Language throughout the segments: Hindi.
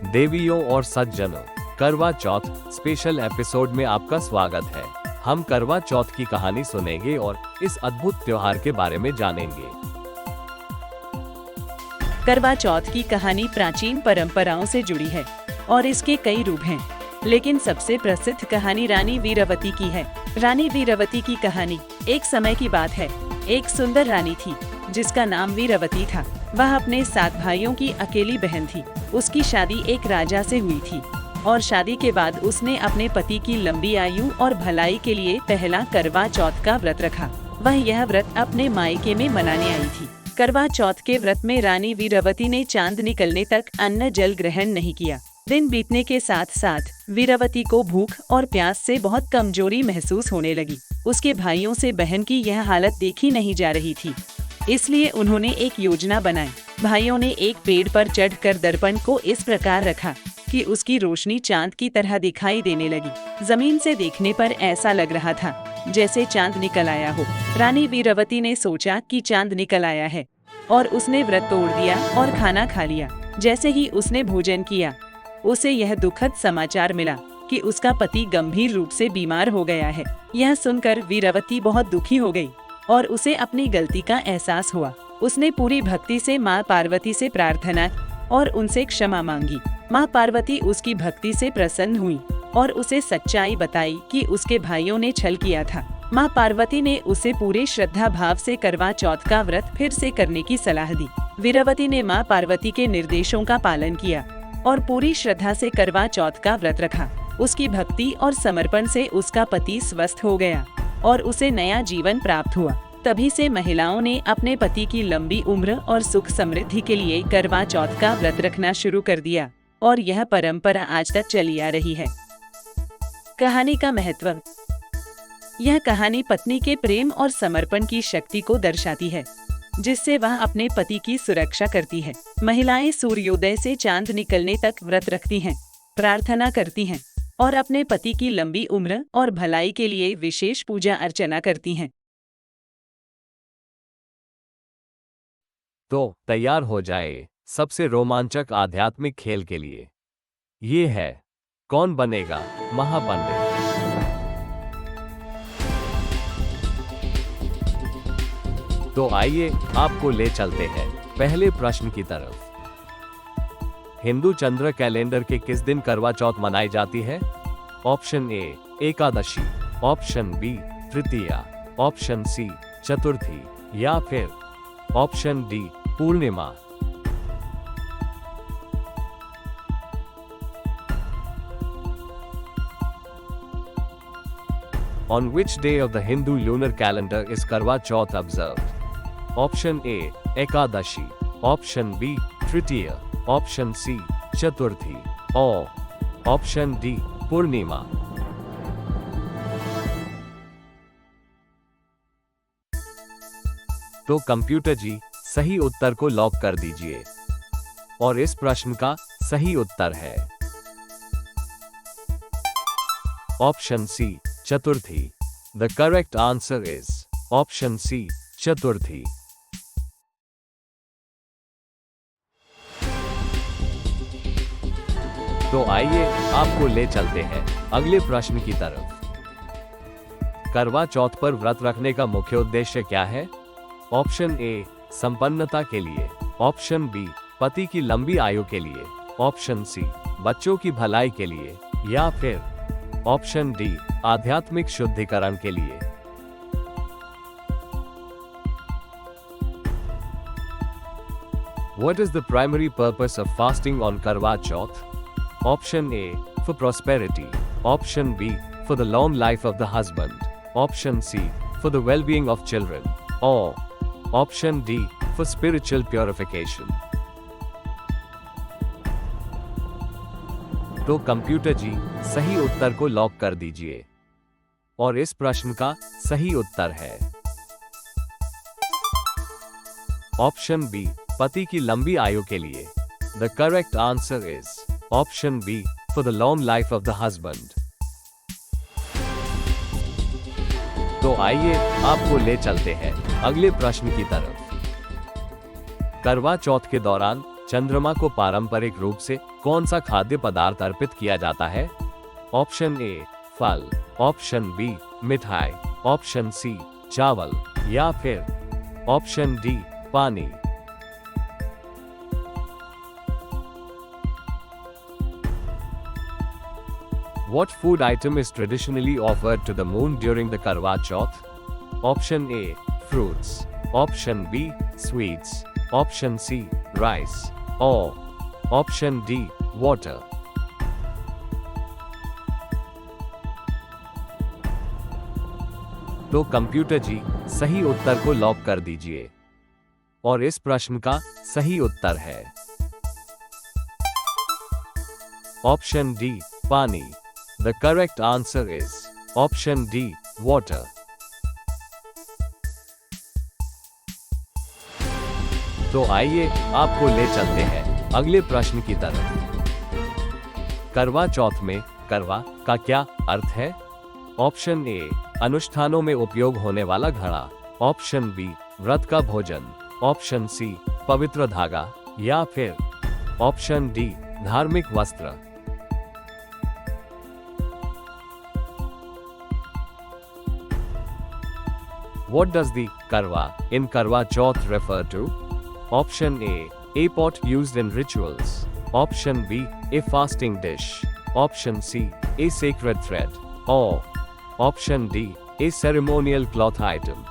देवियों और सज्जनों, करवा चौथ स्पेशल एपिसोड में आपका स्वागत है। हम करवा चौथ की कहानी सुनेंगे और इस अद्भुत त्योहार के बारे में जानेंगे। करवा चौथ की कहानी प्राचीन परंपराओं से जुड़ी है और इसके कई रूप हैं, लेकिन सबसे प्रसिद्ध कहानी रानी वीरवती की है। रानी वीरवती की कहानी एक समय की बात है। एक सुंदर रानी थी जिसका नाम वीरवती था। वह अपने 7 भाइयों की अकेली बहन थी। उसकी शादी एक राजा से हुई थी और शादी के बाद उसने अपने पति की लंबी आयु और भलाई के लिए पहला करवा चौथ का व्रत रखा। वह यह व्रत अपने मायके में मनाने आई थी। करवा चौथ के व्रत में रानी वीरवती ने चांद निकलने तक अन्न जल ग्रहण नहीं किया। दिन बीतने के साथ साथ वीरवती को भूख और प्यास से बहुत कमजोरी महसूस होने लगी। उसके भाइयों से बहन की यह हालत देखी नहीं जा रही थी, इसलिए उन्होंने एक योजना बनाई। भाइयों ने एक पेड़ पर चढ़कर दर्पण को इस प्रकार रखा कि उसकी रोशनी चांद की तरह दिखाई देने लगी। जमीन से देखने पर ऐसा लग रहा था जैसे चांद निकल आया हो। रानी वीरवती ने सोचा कि चांद निकल आया है और उसने व्रत तोड़ दिया और खाना खा लिया। जैसे ही उसने भोजन किया, उसे यह दुखद समाचार मिला कि उसका पति गंभीर रूप से बीमार हो गया है। यह सुनकर वीरवती बहुत दुखी हो गई और उसे अपनी गलती का एहसास हुआ। उसने पूरी भक्ति से माँ पार्वती से प्रार्थना और उनसे क्षमा मांगी। माँ पार्वती उसकी भक्ति से प्रसन्न हुई और उसे सच्चाई बताई कि उसके भाइयों ने छल किया था। माँ पार्वती ने उसे पूरे श्रद्धा भाव से करवा चौथ का व्रत फिर से करने की सलाह दी। वीरवती ने माँ पार्वती के निर्देशों का पालन किया और पूरी श्रद्धा से करवा चौथ का व्रत रखा। उसकी भक्ति और समर्पण से उसका पति स्वस्थ हो गया और उसे नया जीवन प्राप्त हुआ। तभी से महिलाओं ने अपने पति की लंबी उम्र और सुख समृद्धि के लिए करवा चौथ का व्रत रखना शुरू कर दिया और यह परंपरा आज तक चली आ रही है। कहानी का महत्व। यह कहानी पत्नी के प्रेम और समर्पण की शक्ति को दर्शाती है, जिससे वह अपने पति की सुरक्षा करती है। महिलाएं सूर्योदय से चांद निकलने तक व्रत रखती हैं, प्रार्थना करती हैं और अपने पति की लंबी उम्र और भलाई के लिए विशेष पूजा अर्चना करती हैं। तो तैयार हो जाए सबसे रोमांचक आध्यात्मिक खेल के लिए। ये है कौन बनेगा महापंडित। तो आइए आपको ले चलते हैं पहले प्रश्न की तरफ। हिंदू चंद्र कैलेंडर के किस दिन करवा चौथ मनाई जाती है? Option A Ekadashi, option B Tritiya, option C Chaturthi या फिर option D Purnima. On which day of the Hindu lunar calendar is Karwa Chauth observed? Option A Ekadashi, Option B Tritiya, Option C Chaturthi or Option D Purnima. तो कंप्यूटर जी सही उत्तर को लॉक कर दीजिए और इस प्रश्न का सही उत्तर है option C Chaturthi. The correct answer is option C Chaturthi. तो आइए आपको ले चलते हैं अगले प्रश्न की तरफ। करवा चौथ पर व्रत रखने का मुख्य उद्देश्य क्या है? ऑप्शन ए संपन्नता के लिए, ऑप्शन बी पति की लंबी आयु के लिए, ऑप्शन सी बच्चों की भलाई के लिए या फिर ऑप्शन डी आध्यात्मिक शुद्धिकरण के लिए। What is the primary purpose of fasting on Karwa Chauth? Option A for prosperity, option B for the long life of the husband, option C for the well-being of children or option D for spiritual purification. तो कंप्यूटर जी सही उत्तर को लॉक कर दीजिए और इस प्रश्न का सही उत्तर है ऑप्शन बी पति की लंबी आयु के लिए। The correct answer is option B for the long life of the husband. तो आइए आपको ले चलते हैं अगले प्रश्न की तरफ। करवा चौथ के दौरान चंद्रमा को पारंपरिक रूप से कौन सा खाद्य पदार्थ अर्पित किया जाता है? ऑप्शन ए फल, ऑप्शन बी मिठाई, ऑप्शन सी चावल या फिर ऑप्शन डी पानी। What food item is traditionally offered to the moon during the Karwa Chauth? Option A fruits, option B sweets, option C rice or option D water। तो कंप्यूटर जी सही उत्तर को लॉक कर दीजिए और इस प्रश्न का सही उत्तर है ऑप्शन डी पानी। The correct answer is option D water। तो आइए आपको ले चलते हैं अगले प्रश्न की तरफ। करवा चौथ में करवा का क्या अर्थ है? ऑप्शन ए अनुष्ठानों में उपयोग होने वाला घड़ा, ऑप्शन बी व्रत का भोजन, ऑप्शन सी पवित्र धागा या फिर ऑप्शन डी धार्मिक वस्त्र। What does the karwa in Karwa Chauth refer to? Option A pot used in rituals, option B a fasting dish, option C a sacred thread or option D a ceremonial cloth item।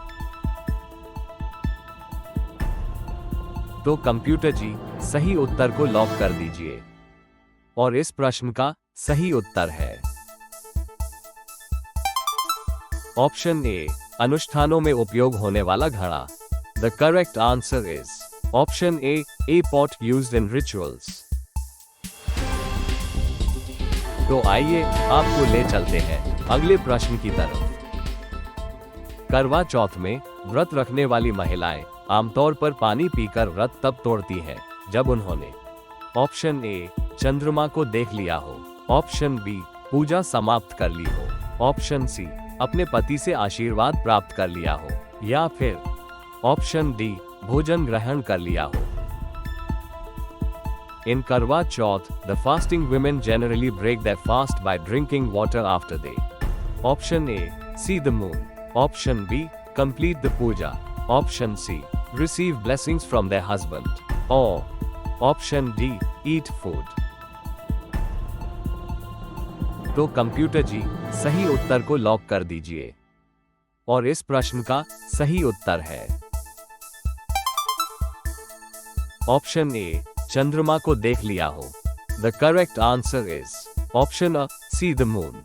तो कंप्यूटर जी सही उत्तर को लॉक कर दीजिए और इस प्रश्न का सही उत्तर है ऑप्शन ए अनुष्ठानों में उपयोग होने वाला घड़ा। The correct answer is option a pot used in rituals. तो आइए आपको ले चलते हैं अगले प्रश्न की तरफ। करवा चौथ में व्रत रखने वाली महिलाएं आमतौर पर पानी पीकर व्रत तब तोड़ती हैं जब उन्होंने ऑप्शन ए चंद्रमा को देख लिया हो, ऑप्शन बी पूजा समाप्त कर ली हो, ऑप्शन सी अपने पति से आशीर्वाद प्राप्त कर लिया हो या फिर ऑप्शन डी भोजन ग्रहण कर लिया हो। In Karwa Chauth, the fasting women generally break their fast by drinking water after they option A see the moon, option B complete the puja, option C receive blessings from their husband or option D eat food। तो कंप्यूटर जी सही उत्तर को लॉक कर दीजिए और इस प्रश्न का सही उत्तर है ऑप्शन ए चंद्रमा को देख लिया हो। The correct answer is option a see the moon.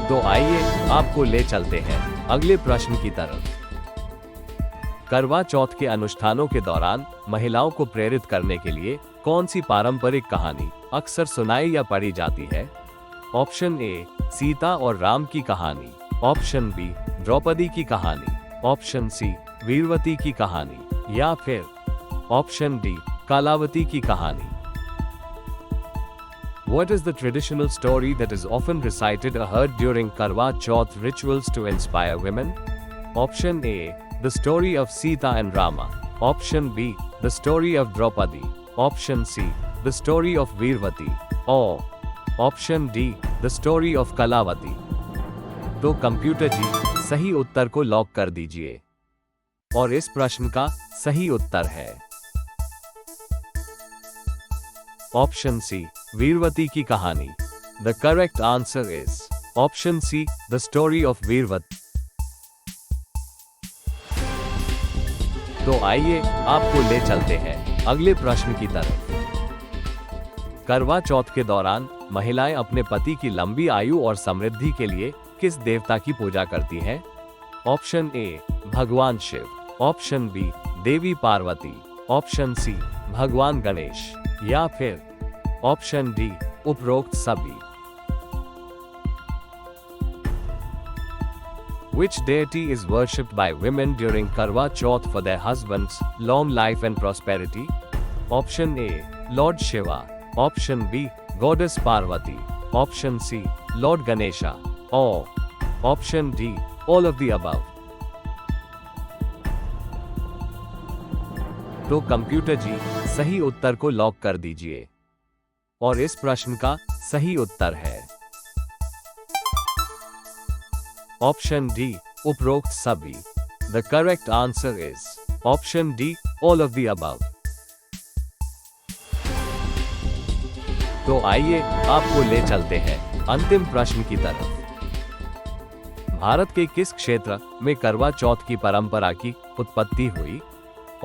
तो आइए आपको ले चलते हैं अगले प्रश्न की तरफ। करवा चौथ के अनुष्ठानों के दौरान महिलाओं को प्रेरित करने के लिए कौन सी पारंपरिक कहानी अक्सर सुनाई या पढ़ी जाती है? ऑप्शन ए सीता और राम की कहानी, ऑप्शन बी द्रौपदी की कहानी, ऑप्शन सी वीरवती की कहानी या फिर ऑप्शन डी कालावती की कहानी। What is the traditional story that is often recited or heard during Karwa Chauth rituals to inspire women? Option A the story of Sita and Rama, option B the story of Draupadi, option C the story of Veervati or option D the story of Kalavati। तो कंप्यूटर जी सही उत्तर को लॉक कर दीजिए और इस प्रश्न का सही उत्तर है ऑप्शन सी वीरवती की कहानी। The correct answer is option see the story of Veervati. तो आइए आपको ले चलते हैं अगले प्रश्न की तरफ। करवा चौथ के दौरान महिलाएं अपने पति की लंबी आयु और समृद्धि के लिए किस देवता की पूजा करती हैं? ऑप्शन ए भगवान शिव, ऑप्शन बी देवी पार्वती, ऑप्शन सी भगवान गणेश या फिर ऑप्शन डी उपरोक्त सभी। Which deity is worshipped by women during Karwa Chauth for their husbands' long life and prosperity? Option A Lord Shiva, option B Goddess Parvati, option C Lord Ganesha or option D all of the above। तो कंप्यूटर जी सही उत्तर को लॉक कर दीजिए और इस प्रश्न का सही उत्तर है ऑप्शन डी, उपरोक्त सभी। The correct answer is option D, all of the above. तो आइए आपको ले चलते हैं अंतिम प्रश्न की तरफ। भारत के किस क्षेत्र में करवा चौथ की परंपरा की उत्पत्ति हुई?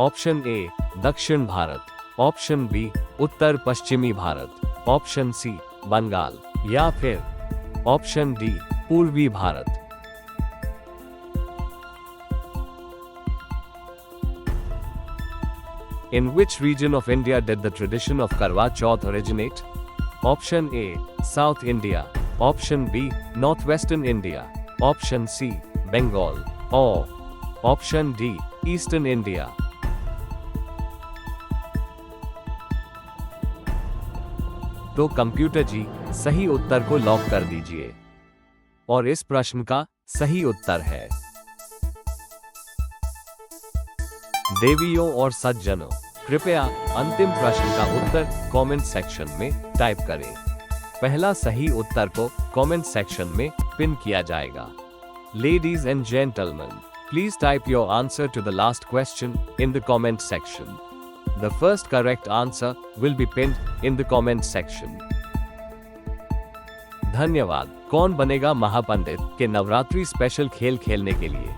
ऑप्शन ए, दक्षिण भारत, ऑप्शन बी, उत्तर पश्चिमी भारत, ऑप्शन सी, बंगाल, या फिर ऑप्शन डी, पूर्वी Bharat. In which region of India did the tradition of Karwa Chauth originate? Option A, South India, option B, Northwestern India, option C, Bengal, or option D, Eastern India. तो कंप्यूटर जी सही उत्तर को लॉक कर दीजिए और इस प्रश्न का सही उत्तर है देवियों और सज्जनों, कृपया अंतिम प्रश्न का उत्तर कमेंट सेक्शन में टाइप करें। पहला सही उत्तर को कमेंट सेक्शन में पिन किया जाएगा। Ladies and gentlemen, please type your answer to the last question in the comment section. The first correct answer will be pinned in the comment section. धन्यवाद। कौन बनेगा महापंडित के नवरात्रि स्पेशल खेल खेलने के लिए।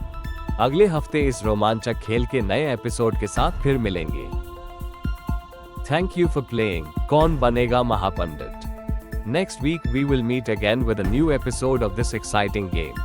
अगले हफ्ते इस रोमांचक खेल के नए एपिसोड के साथ फिर मिलेंगे। Thank you for playing कौन बनेगा महापंडित. Next week we will meet again with a new episode of this exciting game.